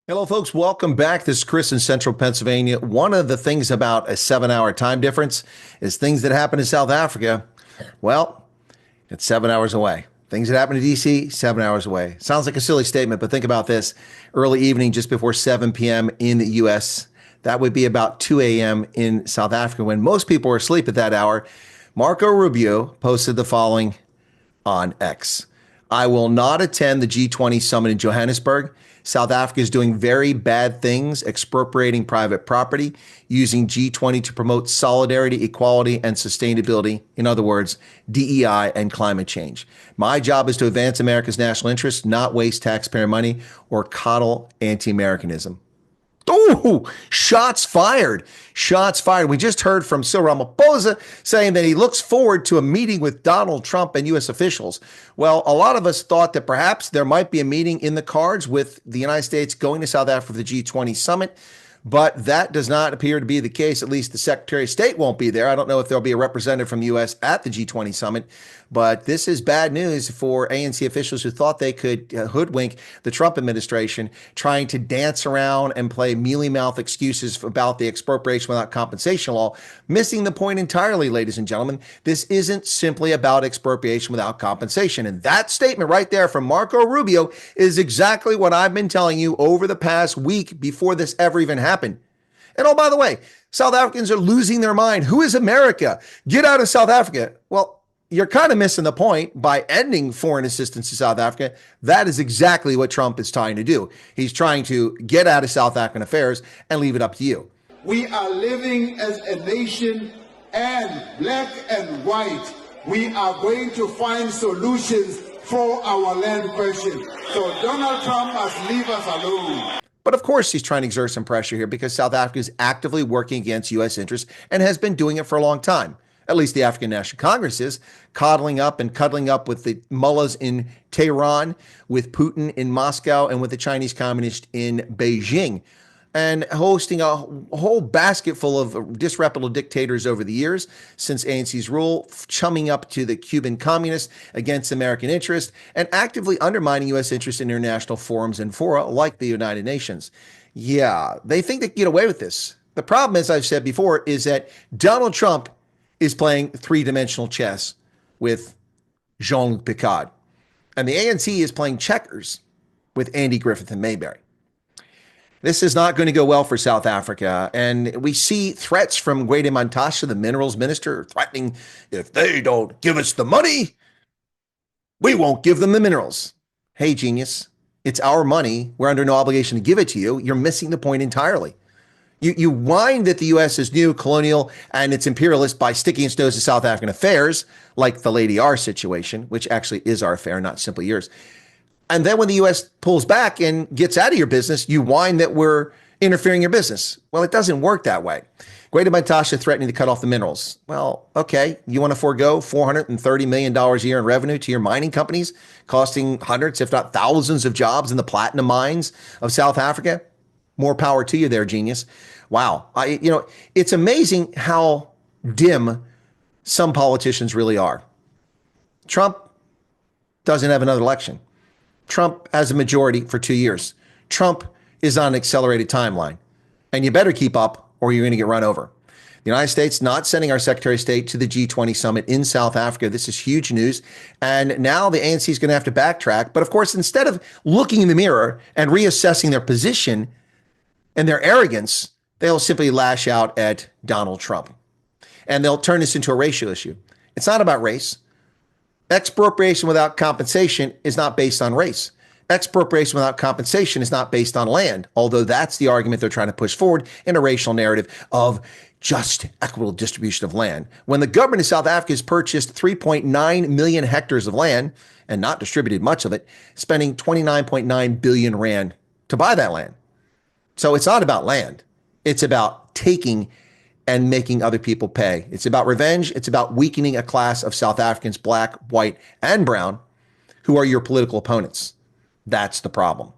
Hello, folks. Welcome back. This is Chris in Central Pennsylvania. One of the things about a 7-hour time difference is things that happen in South Africa. Well, it's 7 hours away. Things that happen in DC, 7 hours away. Sounds like a silly statement, but think about this. Early evening, just before 7 p.m. in the U.S., that would be about 2 a.m. in South Africa. When most people are asleep at that hour, Marco Rubio posted the following on X. I will not attend the G20 Summit in Johannesburg. South Africa is doing very bad things, expropriating private property, using G20 to promote solidarity, equality, and sustainability. In other words, DEI and climate change. My job is to advance America's national interests, not waste taxpayer money or coddle anti-Americanism. Oh, shots fired. Shots fired. We just heard from Ramaphosa saying that he looks forward to a meeting with Donald Trump and U.S. officials. Well, a lot of us thought that perhaps there might be a meeting in the cards with the United States going to South Africa for the G20 summit, but that does not appear to be the case. At least the Secretary of State won't be there. I don't know if there'll be a representative from the U.S. at the G20 summit, but this is bad news for ANC officials who thought they could hoodwink the Trump administration, trying to dance around and play mealy-mouth excuses about the expropriation without compensation law, missing the point entirely, ladies and gentlemen. This isn't simply about expropriation without compensation. And that statement right there from Marco Rubio is exactly what I've been telling you over the past week before this ever even happened. And oh, by the way, South Africans are losing their mind. Who is America? Get out of South Africa. Well, you're kind of missing the point by ending foreign assistance to South Africa. That is exactly what Trump is trying to do. He's trying to get out of South African affairs and leave it up to you. We are living as a nation, and black and white, we are going to find solutions for our land question. So Donald Trump must leave us alone. But of course, he's trying to exert some pressure here because South Africa is actively working against U.S. interests and has been doing it for a long time. At least the African National Congress is, coddling up and cuddling up with the mullahs in Tehran, with Putin in Moscow, and with the Chinese communists in Beijing, and hosting a whole basket full of disreputable dictators over the years since ANC's rule, chumming up to the Cuban communists against American interest, and actively undermining U.S. interests in international forums and fora like the United Nations. Yeah, they think they can get away with this. The problem, as I've said before, is that Donald Trump is playing three-dimensional chess with Jean-Luc Picard. And the ANC is playing checkers with Andy Griffith and Mayberry. This is not going to go well for South Africa. And we see threats from Gwede Mantashe, the minerals minister, threatening, if they don't give us the money, we won't give them the minerals. Hey, genius, it's our money. We're under no obligation to give it to you. You're missing the point entirely. You whine that the U.S. is new, colonial, and it's imperialist by sticking its nose to South African affairs, like the Lady R situation, which actually is our affair, not simply yours. And then when the U.S. pulls back and gets out of your business, you whine that we're interfering in your business. Well, it doesn't work that way. Gwede Mantashe threatening to cut off the minerals. Well, okay, you want to forego $430 million a year in revenue to your mining companies, costing hundreds, if not thousands of jobs in the platinum mines of South Africa? More power to you there, genius. Wow. It's amazing how dim some politicians really are. Trump doesn't have another election. Trump has a majority for 2 years. Trump is on an accelerated timeline. And you better keep up or you're going to get run over. The United States not sending our Secretary of State to the G20 summit in South Africa. This is huge news. And now the ANC is going to have to backtrack. But of course, instead of looking in the mirror and reassessing their position and their arrogance, they'll simply lash out at Donald Trump. And they'll turn this into a racial issue. It's not about race. Expropriation without compensation is not based on race. Expropriation without compensation is not based on land, although that's the argument they're trying to push forward in a racial narrative of just equitable distribution of land. When the government of South Africa has purchased 3.9 million hectares of land and not distributed much of it, spending 29.9 billion rand to buy that land. So it's not about land. It's about taking and making other people pay. It's about revenge. It's about weakening a class of South Africans, black, white, and brown, who are your political opponents. That's the problem.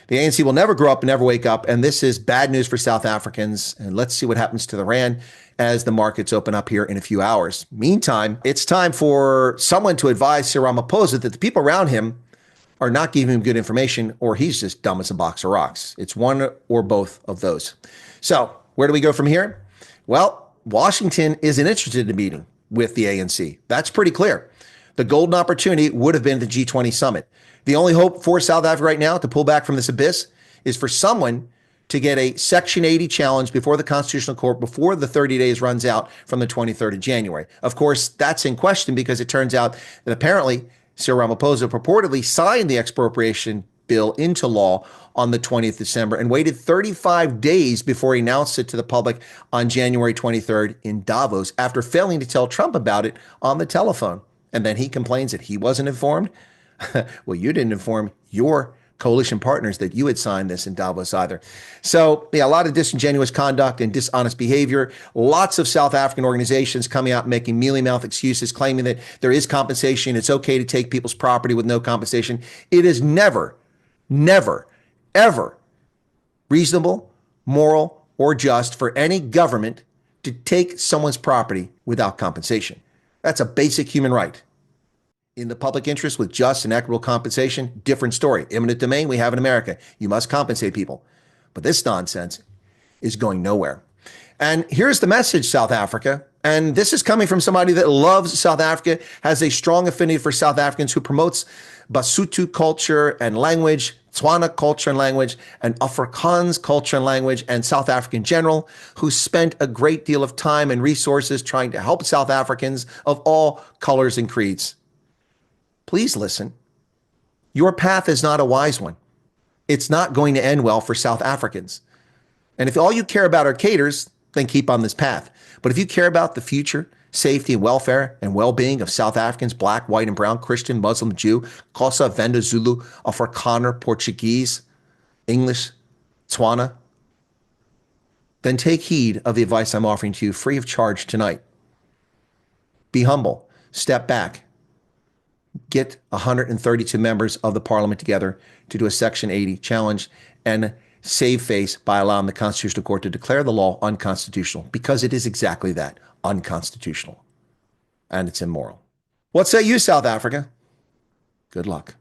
The ANC will never grow up and never wake up, and this is bad news for South Africans. And let's see what happens to the rand as the markets open up here in a few hours. Meantime, it's time for someone to advise Ramaphosa that the people around him are not giving him good information, or he's just dumb as a box of rocks. It's one or both of those. So where do we go from here? Well, Washington isn't interested in a meeting with the ANC. That's pretty clear. The golden opportunity would have been the G20 Summit. The only hope for South Africa right now to pull back from this abyss is for someone to get a Section 80 challenge before the Constitutional Court before the 30 days runs out from the 23rd of January. Of course, that's in question because it turns out that apparently Cyril Ramaphosa purportedly signed the expropriation bill into law on the 20th of December and waited 35 days before he announced it to the public on January 23rd in Davos after failing to tell Trump about it on the telephone. And then he complains that he wasn't informed. Well, you didn't inform your coalition partners that you had signed this in Davos either. So yeah, a lot of disingenuous conduct and dishonest behavior. Lots of South African organizations coming out making mealy-mouthed excuses, claiming that there is compensation. It's okay to take people's property with no compensation. It is never, ever reasonable, moral, or just for any government to take someone's property without compensation. That's a basic human right. In the public interest with just and equitable compensation, different story. Eminent domain we have in America. You must compensate people. But this nonsense is going nowhere. And here's the message, South Africa. And this is coming from somebody that loves South Africa, has a strong affinity for South Africans, who promotes Basotho culture and language, Tswana culture and language, and Afrikaans culture and language, and South African general, who spent a great deal of time and resources trying to help South Africans of all colors and creeds. Please listen. Your path is not a wise one. It's not going to end well for South Africans. And if all you care about are caters, then keep on this path. But if you care about the future, safety, and welfare and well-being of South Africans, black, white, and brown, Christian, Muslim, Jew, Xhosa, Venda, Zulu, Afrikaner, Portuguese, English, Tswana, then take heed of the advice I'm offering to you free of charge tonight. Be humble. Step back. Get 132 members of the parliament together to do a Section 80 challenge and save face by allowing the Constitutional Court to declare the law unconstitutional, because it is exactly that, unconstitutional, and it's immoral. What say you, South Africa? Good luck.